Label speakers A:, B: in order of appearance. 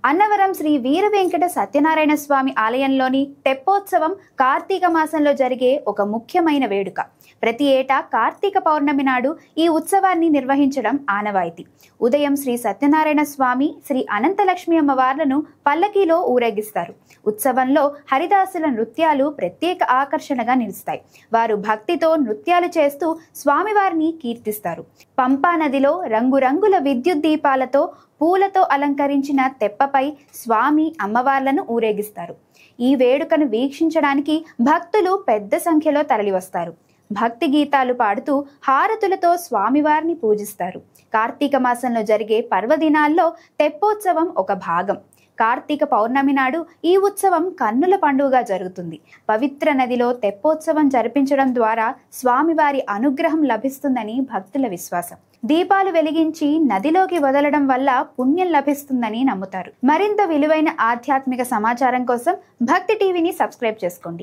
A: అన్నవరం శ్రీ వీర వెంకట సత్యనారాయణ స్వామి ఆలయంలోని తెప్పోత్సవం కార్తీక మాసంలో జరిగే ఒక ముఖ్యమైన వేడుక. ప్రతి ఏటా కార్తీక పౌర్ణమి నాడు ఈ ఉత్సవాన్ని నిర్వహించడం ఆనవాయితీ. ఉదయం శ్రీ సత్యనారాయణ స్వామి, శ్రీ అనంతలక్ష్మి అమ్మవార్లను పల్లకీలో ఊరేగిస్తారు. ఉత్సవంలో హరిదాసుల నృత్యాలు ప్రత్యేక ఆకర్షణగా నిలుస్తాయి. వారు భక్తితో నృత్యాలు చేస్తూ స్వామివారిని కీర్తిస్తారు. పంపా నదిలో రంగురంగుల విద్యుత్ దీపాలతో, పూలతో అలంకరించిన తెప్పపై స్వామి, అమ్మవార్లను ఊరేగిస్తారు. ఈ వేడుకను వీక్షించడానికి భక్తులు పెద్ద సంఖ్యలో తరలివస్తారు. భక్తి గీతాలు పాడుతూ హారతులతో స్వామివారిని పూజిస్తారు. కార్తీక మాసంలో జరిగే పర్వదినాల్లో తెప్పోత్సవం ఒక భాగం. కార్తీక పౌర్ణమి నాడు ఈ ఉత్సవం కన్నుల పండుగగా జరుగుతుంది. పవిత్ర నదిలో తెప్పోత్సవం జరిపించడం ద్వారా స్వామివారి అనుగ్రహం లభిస్తుందని భక్తుల విశ్వాసం. దీపాలు వెలిగించి నదిలోకి వదలడం వల్ల పుణ్యం లభిస్తుందని నమ్ముతారు. మరింత విలువైన ఆధ్యాత్మిక సమాచారం కోసం భక్తి టీవీని సబ్స్క్రైబ్ చేసుకోండి.